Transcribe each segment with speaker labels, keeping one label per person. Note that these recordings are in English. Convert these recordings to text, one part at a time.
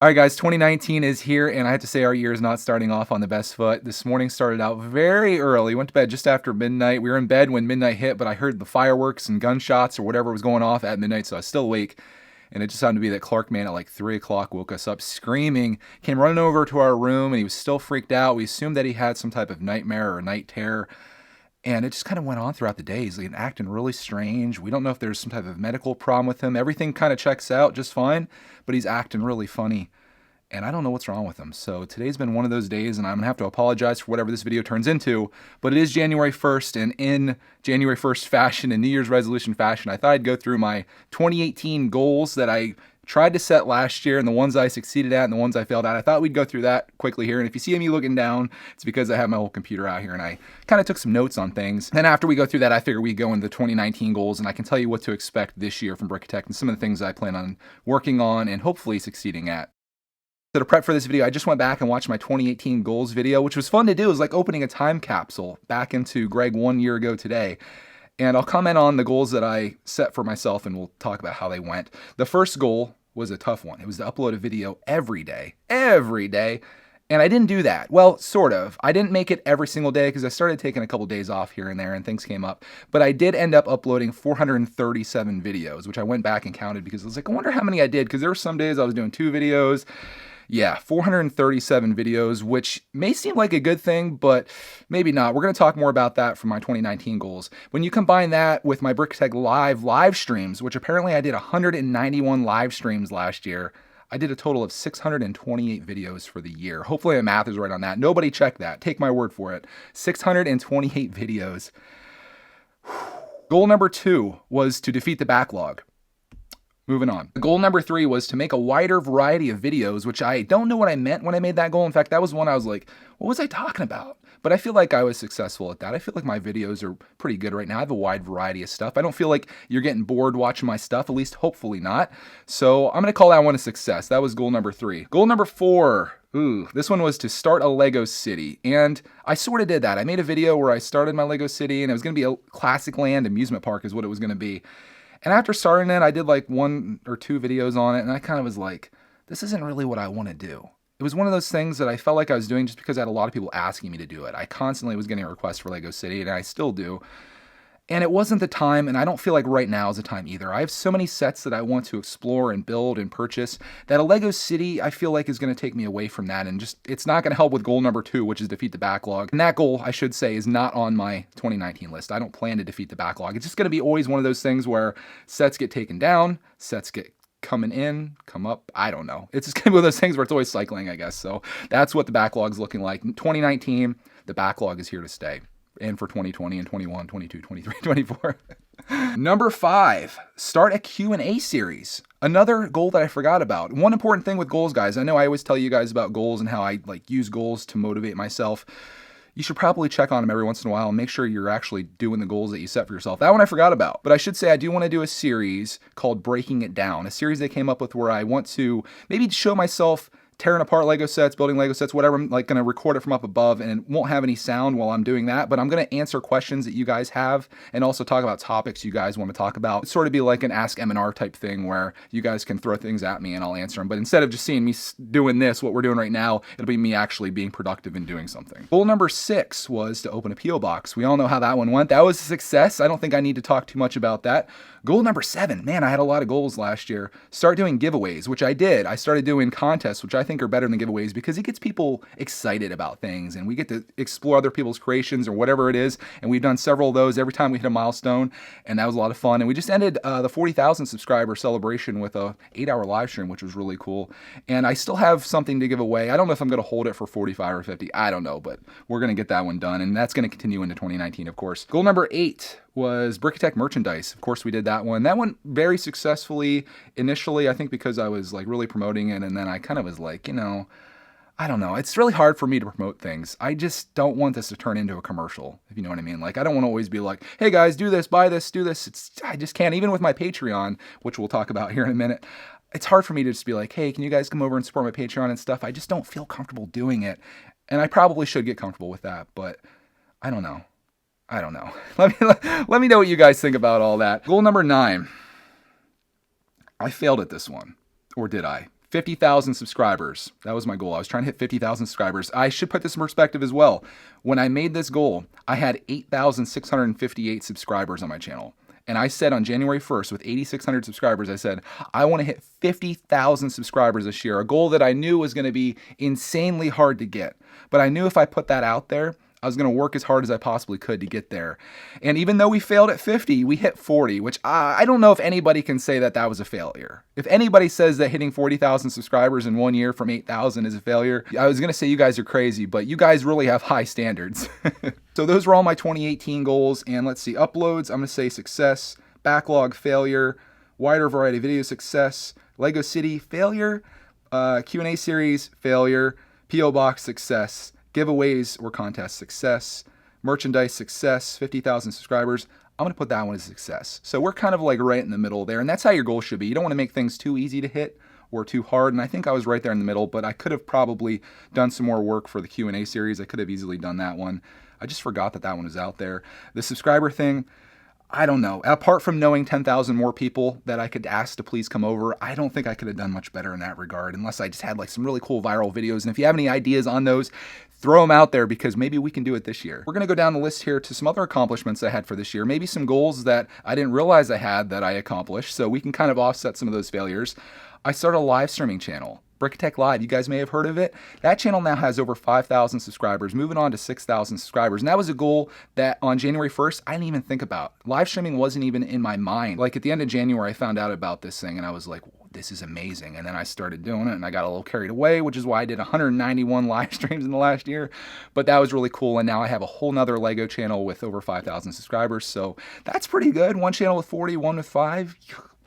Speaker 1: All right, guys, 2019 is here, and I have to say our year is not starting off on the best foot. This morning started out very early. Went to bed just after midnight. We were in bed when midnight hit, but I heard the fireworks and gunshots or whatever was going off at midnight, so I was still awake. And it just happened to be that Clark man at like 3 o'clock woke us up screaming, came running over to our room, and he was still freaked out. We assumed that he had some type of nightmare or night terror. And it just kind of went on throughout the day. He's like acting really strange. We don't know if there's some type of medical problem with him. Everything kind of checks out just fine, but he's acting really funny. And I don't know what's wrong with him. So today's been one of those days, and I'm going to have to apologize for whatever this video turns into. But it is January 1st, and in January 1st fashion, in New Year's resolution fashion, I thought I'd go through my 2018 goals that I tried to set last year, and the ones I succeeded at and the ones I failed at. I thought we'd go through that quickly here. And if you see me looking down, it's because I have my whole computer out here, and I kind of took some notes on things. And after we go through that, I figure we go into the 2019 goals, and I can tell you what to expect this year from Brickitect and some of the things I plan on working on and hopefully succeeding at. So to prep for this video, I just went back and watched my 2018 goals video, which was fun to do. It was like opening a time capsule back into Greg 1 year ago today. And I'll comment on the goals that I set for myself, and we'll talk about how they went. The first goal was a tough one. It was to upload a video every day. And I didn't do that. Well, sort of. I didn't make it every single day because I started taking a couple days off here and there and things came up. But I did end up uploading 437 videos, which I went back and counted because I was like, I wonder how many I did, because there were some days I was doing 2 videos. Yeah, 437 videos, which may seem like a good thing, but maybe not. We're going to talk more about that from my 2019 goals. When you combine that with my Brickitect live streams, which apparently I did 191 live streams last year, I did a total of 628 videos for the year. Hopefully my math is right on that. Nobody check that. Take my word for it. 628 videos. Goal number 2 was to defeat the backlog. Moving on. Goal number 3 was to make a wider variety of videos, which I don't know what I meant when I made that goal. In fact, that was one I was like, what was I talking about? But I feel like I was successful at that. I feel like my videos are pretty good right now. I have a wide variety of stuff. I don't feel like you're getting bored watching my stuff, at least hopefully not. So I'm going to call that one a success. That was goal number 3. Goal number 4. This one was to start a Lego city. And I sort of did that. I made a video where I started my Lego city, and it was going to be a Classic Land amusement park is what it was going to be. And after starting it, I did like 1 or 2 videos on it, and I kind of was like, this isn't really what I want to do. It was one of those things that I felt like I was doing just because I had a lot of people asking me to do it. I constantly was getting requests for Lego City, and I still do. And it wasn't the time, and I don't feel like right now is the time either. I have so many sets that I want to explore and build and purchase that a Lego City, I feel like, is going to take me away from that, and just it's not going to help with goal number 2, which is defeat the backlog. And that goal, I should say, is not on my 2019 list. I don't plan to defeat the backlog. It's just going to be always one of those things where sets get taken down, sets get coming in, come up, I don't know. It's just going to be one of those things where it's always cycling, I guess. So that's what the backlog's looking like. In 2019, the backlog is here to stay. And for 2020 and 21, 22, 23, 24. Number 5, start a Q&A series. Another goal that I forgot about. One important thing with goals, guys. I know I always tell you guys about goals and how I use goals to motivate myself. You should probably check on them every once in a while and make sure you're actually doing the goals that you set for yourself. That one I forgot about. But I should say I do want to do a series called Breaking It Down. A series they came up with where I want to maybe show myself tearing apart Lego sets, building Lego sets, whatever. I'm like going to record it from up above, and it won't have any sound while I'm doing that, but I'm going to answer questions that you guys have and also talk about topics you guys want to talk about. It's sort of be like an Ask M&R type thing where you guys can throw things at me and I'll answer them. But instead of just seeing me doing this, what we're doing right now, it'll be me actually being productive and doing something. Goal number 6 was to open a P.O. box. We all know how that one went. That was a success. I don't think I need to talk too much about that. Goal number 7, man, I had a lot of goals last year. Start doing giveaways, which I did. I started doing contests, which I think are better than giveaways because it gets people excited about things and we get to explore other people's creations or whatever it is. And we've done several of those every time we hit a milestone, and that was a lot of fun. And we just ended the 40,000 subscriber celebration with a 8-hour live stream, which was really cool. And I still have something to give away. I don't know if I'm going to hold it for 45 or 50. I don't know, but we're going to get that one done. And that's going to continue into 2019, of course. Goal number 8 was Brickitect merchandise. Of course, we did that one. That went very successfully initially, I think because I was like really promoting it, and then I kind of was like, I don't know. It's really hard for me to promote things. I just don't want this to turn into a commercial, if you know what I mean. Like, I don't want to always be like, hey guys, do this, buy this, do this. I just can't. Even with my Patreon, which we'll talk about here in a minute, it's hard for me to just be like, hey, can you guys come over and support my Patreon and stuff? I just don't feel comfortable doing it. And I probably should get comfortable with that, but I don't know. Let me know what you guys think about all that. Goal number 9. I failed at this one. Or did I? 50,000 subscribers. That was my goal. I was trying to hit 50,000 subscribers. I should put this in perspective as well. When I made this goal, I had 8,658 subscribers on my channel. And I said on January 1st, with 8,600 subscribers, I said, I want to hit 50,000 subscribers this year, a goal that I knew was going to be insanely hard to get. But I knew if I put that out there, I was going to work as hard as I possibly could to get there. And even though we failed at 50, we hit 40, which I don't know if anybody can say that that was a failure. If anybody says that hitting 40,000 subscribers in 1 year from 8,000 is a failure, I was going to say you guys are crazy, but you guys really have high standards. So those were all my 2018 goals. And let's see, uploads, I'm going to say success, backlog, failure, wider variety of video, success, Lego City, failure, Q&A series, failure, P.O. Box, success, giveaways or contests, success, merchandise, success, 50,000 subscribers. I'm going to put that one as a success. So we're kind of like right in the middle there, and that's how your goal should be. You don't want to make things too easy to hit or too hard, and I think I was right there in the middle, but I could have probably done some more work for the Q&A series. I could have easily done that one. I just forgot that that one was out there. The subscriber thing, I don't know. Apart from knowing 10,000 more people that I could ask to please come over, I don't think I could have done much better in that regard, unless I just had like some really cool viral videos. And if you have any ideas on those, throw them out there, because maybe we can do it this year. We're going to go down the list here to some other accomplishments I had for this year, maybe some goals that I didn't realize I had that I accomplished, so we can kind of offset some of those failures. I started a live streaming channel, Brickitect Live. You guys may have heard of it. That channel now has over 5,000 subscribers, moving on to 6,000 subscribers. And that was a goal that on January 1st, I didn't even think about. Live streaming wasn't even in my mind. Like at the end of January, I found out about this thing and I was like, this is amazing. And then I started doing it and I got a little carried away, which is why I did 191 live streams in the last year. But that was really cool. And now I have a whole nother Lego channel with over 5,000 subscribers. So that's pretty good. One channel with 40, one with 5.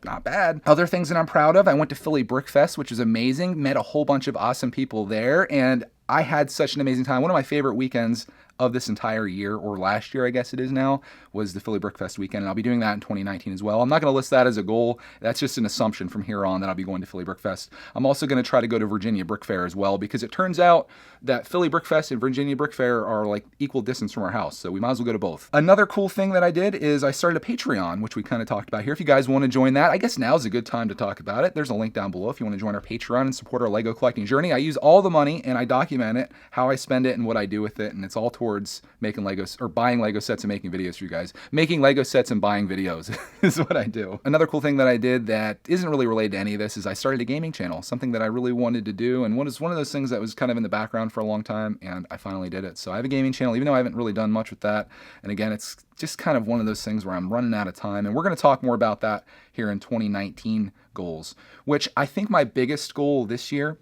Speaker 1: Not bad. Other things that I'm proud of, I went to Philly Brick Fest, which is amazing. Met a whole bunch of awesome people there, and I had such an amazing time. One of my favorite weekends of this entire year, or last year I guess it is now, was the Philly Brick Fest weekend, and I'll be doing that in 2019 as well. I'm not going to list that as a goal. That's just an assumption from here on that I'll be going to Philly Brick Fest. I'm also going to try to go to Virginia Brick Fair as well, because it turns out that Philly Brick Fest and Virginia Brick Fair are like equal distance from our house, so we might as well go to both. Another cool thing that I did is I started a Patreon, which we kind of talked about here. If you guys want to join that, I guess now's a good time to talk about it. There's a link down below if you want to join our Patreon and support our Lego collecting journey. I use all the money and I document it, how I spend it and what I do with it, and it's all towards making Legos, or buying Lego sets and making videos for you guys. Making Lego sets and buying videos is what I do. Another cool thing that I did that isn't really related to any of this is I started a gaming channel, something that I really wanted to do, and was one of those things that was kind of in the background for a long time, and I finally did it. So I have a gaming channel, even though I haven't really done much with that. And again, it's just kind of one of those things where I'm running out of time, and we're going to talk more about that here in 2019 goals, which I think my biggest goal this year,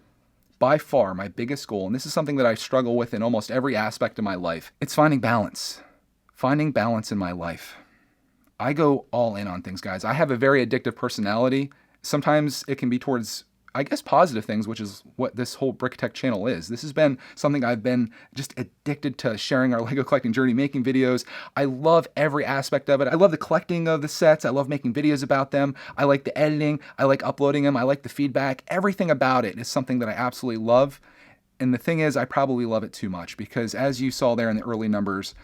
Speaker 1: by far my biggest goal, and this is something that I struggle with in almost every aspect of my life, it's finding balance. Finding balance in my life. I go all in on things, guys. I have a very addictive personality. Sometimes it can be towards, I guess, positive things, which is what this whole Brickitect channel is. This has been something I've been just addicted to, sharing our Lego collecting journey, making videos. I love every aspect of it. I love the collecting of the sets. I love making videos about them. I like the editing. I like uploading them. I like the feedback. Everything about it is something that I absolutely love. And the thing is, I probably love it too much, because as you saw there in the early numbers,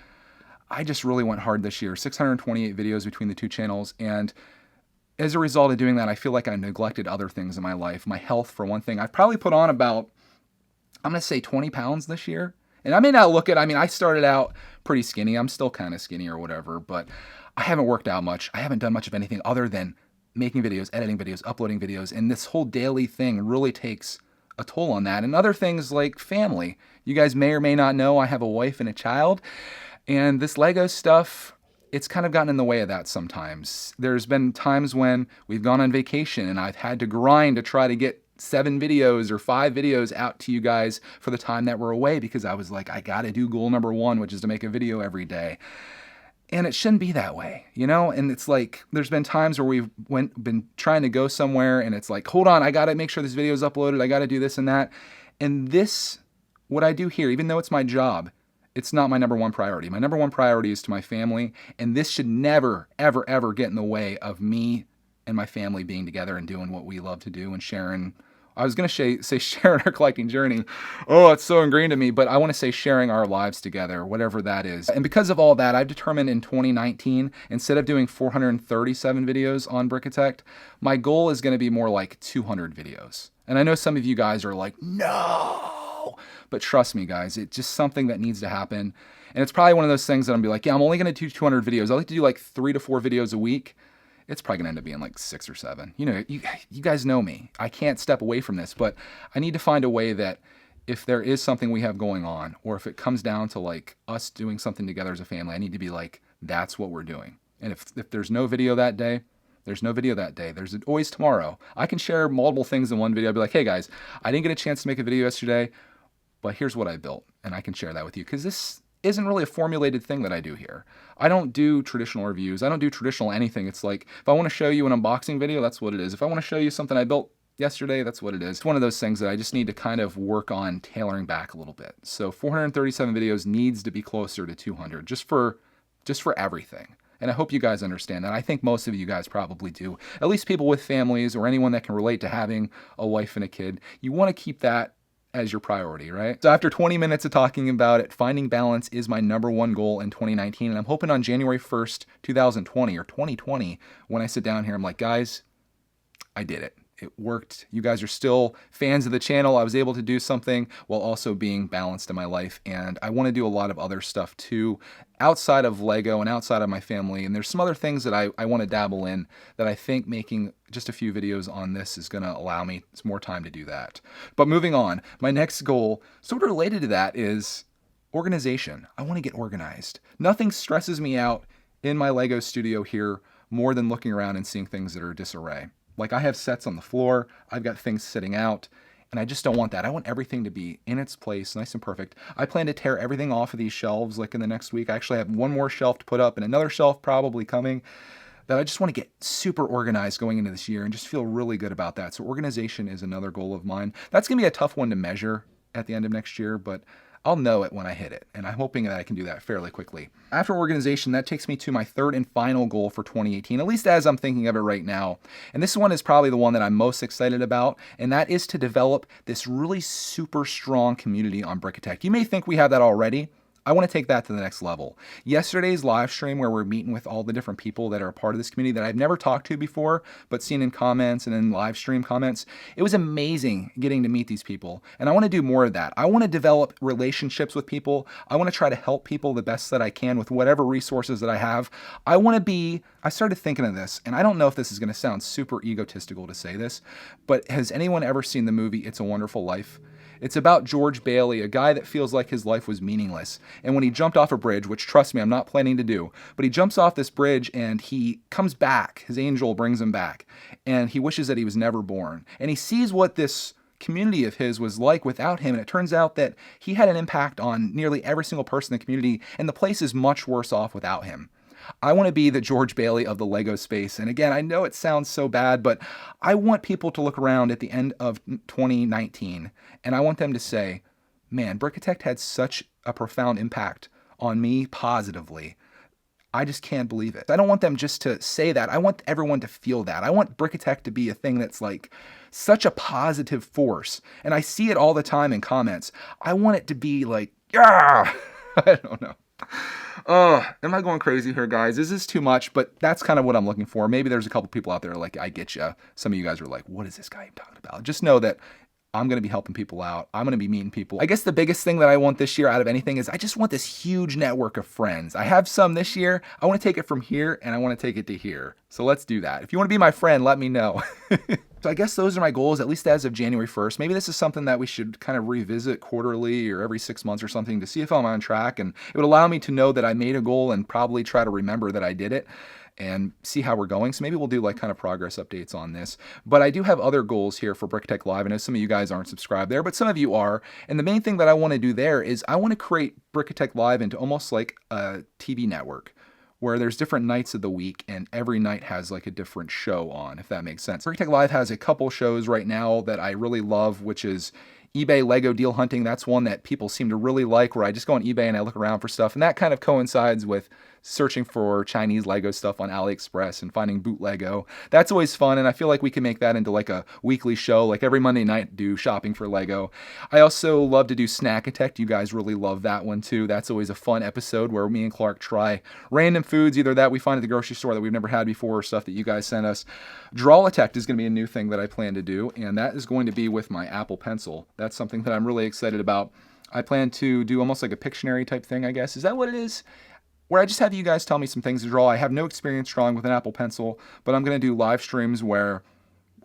Speaker 1: I just really went hard this year. 628 videos between the two channels, and as a result of doing that, I feel like I neglected other things in my life. My health, for one thing. I've probably put on about, I'm going to say 20 pounds this year. And I may not look it, I mean, I started out pretty skinny. I'm still kind of skinny or whatever, but I haven't worked out much. I haven't done much of anything other than making videos, editing videos, uploading videos, and this whole daily thing really takes a toll on that. And other things like family. You guys may or may not know I have a wife and a child, and this Lego stuff, it's kind of gotten in the way of that sometimes. There's been times when we've gone on vacation and I've had to grind to try to get 7 videos or 5 videos out to you guys for the time that we're away, because I was like, I got to do goal number 1, which is to make a video every day. And it shouldn't be that way, you know? And it's like, there's been times where we've been trying to go somewhere and it's like, hold on, I got to make sure this video is uploaded. I got to do this and that. And this, what I do here, even though it's my job, it's not my number 1 priority. My number 1 priority is to my family, and this should never, ever, ever get in the way of me and my family being together and doing what we love to do and sharing I was going to say sharing our collecting journey. Oh, it's so ingrained in me, but I want to say sharing our lives together, whatever that is. And because of all that, I've determined in 2019, instead of doing 437 videos on Brickitect, my goal is going to be more like 200 videos. And I know some of you guys are like, no, but trust me, guys, it's just something that needs to happen. And it's probably one of those things that I'm be like, yeah, I'm only going to do 200 videos. I like to do like 3 to 4 videos a week. It's probably going to end up being like 6 or 7. You know, you guys know me. I can't step away from this, but I need to find a way that if there is something we have going on, or if it comes down to like us doing something together as a family, I need to be like, that's what we're doing. And if there's no video that day, there's no video that day. There's always tomorrow. I can share multiple things in one video. I'll be like, hey guys, I didn't get a chance to make a video yesterday, but here's what I built. And I can share that with you because this isn't really a formulated thing that I do here. I don't do traditional reviews. I don't do traditional anything. It's like, if I want to show you an unboxing video, that's what it is. If I want to show you something I built yesterday, that's what it is. It's one of those things that I just need to kind of work on tailoring back a little bit. So 437 videos needs to be closer to 200 just for everything. And I hope you guys understand that. I think most of you guys probably do. At least people with families or anyone that can relate to having a wife and a kid. You want to keep that as your priority, right? So after 20 minutes of talking about it, finding balance is my #1 goal in 2019. And I'm hoping on January 1st, 2020 or 2020, when I sit down here, I'm like, guys, I did it. It worked. You guys are still fans of the channel. I was able to do something while also being balanced in my life. And I want to do a lot of other stuff too, outside of Lego and outside of my family. And there's some other things that I want to dabble in that I think making just a few videos on this is going to allow me more time to do that. But moving on, my next goal, sort of related to that, is organization. I want to get organized. Nothing stresses me out in my Lego studio here more than looking around and seeing things that are disarray. Like I have sets on the floor, I've got things sitting out, and I just don't want that. I want everything to be in its place, nice and perfect. I plan to tear everything off of these shelves like in the next week. I actually have one more shelf to put up and another shelf probably coming. That I just want to get super organized going into this year and just feel really good about that. So organization is another goal of mine. That's going to be a tough one to measure at the end of next year, but I'll know it when I hit it, and I'm hoping that I can do that fairly quickly. After organization, that takes me to my third and final goal for 2018, at least as I'm thinking of it right now. And this one is probably the one that I'm most excited about, and that is to develop this really super strong community on Brickitect. You may think we have that already. I want to take that to the next level. Yesterday's live stream where we're meeting with all the different people that are a part of this community that I've never talked to before, but seen in comments and in live stream comments, it was amazing getting to meet these people. And I want to do more of that. I want to develop relationships with people. I want to try to help people the best that I can with whatever resources that I have. I started thinking of this, and I don't know if this is going to sound super egotistical to say this, but has anyone ever seen the movie It's a Wonderful Life? It's about George Bailey, a guy that feels like his life was meaningless. And when he jumped off a bridge, which trust me, I'm not planning to do, but he jumps off this bridge and he comes back. His angel brings him back. And he wishes that he was never born. And he sees what this community of his was like without him. And it turns out that he had an impact on nearly every single person in the community. And the place is much worse off without him. I want to be the George Bailey of the Lego space. And again, I know it sounds so bad, but I want people to look around at the end of 2019 and I want them to say, man, Brickitect had such a profound impact on me positively. I just can't believe it. I don't want them just to say that. I want everyone to feel that. I want Brickitect to be a thing that's like such a positive force. And I see it all the time in comments. I want it to be like, yeah, I don't know. Oh, am I going crazy here, guys? Is this too much? But that's kind of what I'm looking for. Maybe there's a couple people out there like, I get you. Some of you guys are like, what is this guy talking about? Just know that I'm going to be helping people out. I'm going to be meeting people. I guess the biggest thing that I want this year out of anything is I just want this huge network of friends. I have some this year. I want to take it from here and I want to take it to here. So let's do that. If you want to be my friend, let me know. So I guess those are my goals, at least as of January 1st. Maybe this is something that we should kind of revisit quarterly or every 6 months or something to see if I'm on track. And it would allow me to know that I made a goal and probably try to remember that I did it and see how we're going. So maybe we'll do like kind of progress updates on this. But I do have other goals here for Brickitect Live. I know some of you guys aren't subscribed there, but some of you are. And the main thing that I want to do there is I want to create Brickitect Live into almost like a TV network, where there's different nights of the week and every night has like a different show on, if that makes sense. Brickitect Live has a couple shows right now that I really love, which is eBay Lego deal hunting. That's one that people seem to really like, where I just go on eBay and I look around for stuff, and that kind of coincides with searching for Chinese Lego stuff on AliExpress and finding boot Lego. That's always fun, and I feel like we can make that into like a weekly show, like every Monday night do shopping for Lego. I also love to do Snackitect. You guys really love that one too. That's always a fun episode where me and Clark try random foods, either that we find at the grocery store that we've never had before or stuff that you guys sent us. Drawitect is going to be a new thing that I plan to do, and that is going to be with my Apple Pencil. That's something that I'm really excited about. I plan to do almost like a Pictionary type thing, I guess. Is that what it is? Where I just have you guys tell me some things to draw. I have no experience drawing with an Apple Pencil, but I'm going to do live streams where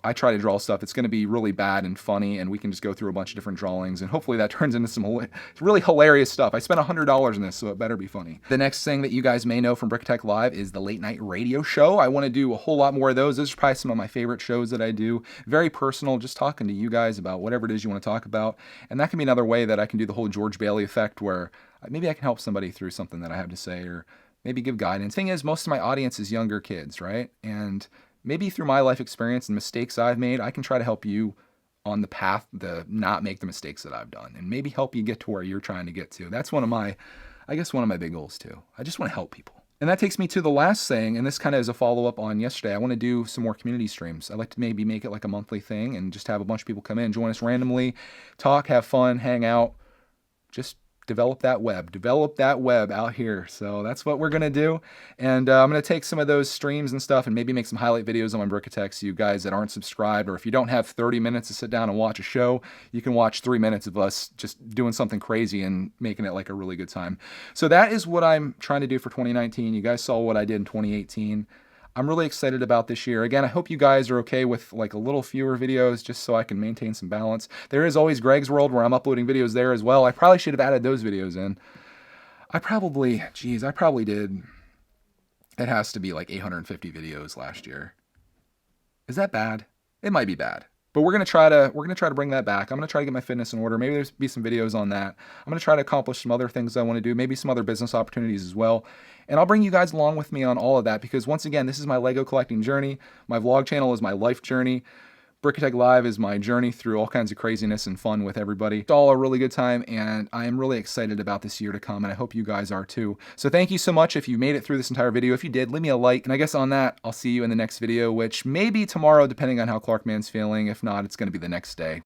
Speaker 1: I try to draw stuff. It's going to be really bad and funny, and we can just go through a bunch of different drawings, and hopefully that turns into some really hilarious stuff. I spent $100 in this, so it better be funny. The next thing that you guys may know from Brickitect Live is the late night radio show. I want to do a whole lot more of those. Those are probably some of my favorite shows that I do. Very personal, just talking to you guys about whatever it is you want to talk about, and that can be another way that I can do the whole George Bailey effect, where maybe I can help somebody through something that I have to say, or maybe give guidance. Thing is, most of my audience is younger kids, right? And maybe through my life experience and mistakes I've made, I can try to help you on the path to not make the mistakes that I've done, and maybe help you get to where you're trying to get to. That's one of my big goals too. I just want to help people. And that takes me to the last thing, and this kind of is a follow-up on yesterday. I want to do some more community streams. I'd like to maybe make it like a monthly thing and just have a bunch of people come in, join us randomly, talk, have fun, hang out, just develop that web out here. So that's what we're going to do. And I'm going to take some of those streams and stuff and maybe make some highlight videos on my Brickitect, so you guys that aren't subscribed, or if you don't have 30 minutes to sit down and watch a show, you can watch 3 minutes of us just doing something crazy and making it like a really good time. So that is what I'm trying to do for 2019. You guys saw what I did in 2018. I'm really excited about this year. Again, I hope you guys are okay with like a little fewer videos, just so I can maintain some balance. There is always Greg's World, where I'm uploading videos there as well. I probably should have added those videos in. I probably did. It has to be like 850 videos last year. Is that bad? It might be bad. But we're gonna try to bring that back. I'm gonna try to get my fitness in order. Maybe there's be some videos on that. I'm gonna try to accomplish some other things I want to do, maybe some other business opportunities as well. And I'll bring you guys along with me on all of that, because once again, this is my Lego collecting journey. My vlog channel is my life journey. Brickitect Live is my journey through all kinds of craziness and fun with everybody. It's all a really good time, and I am really excited about this year to come, and I hope you guys are too. So thank you so much if you made it through this entire video. If you did, leave me a like, and I guess on that, I'll see you in the next video, which may be tomorrow, depending on how Clark Man's feeling. If not, it's going to be the next day.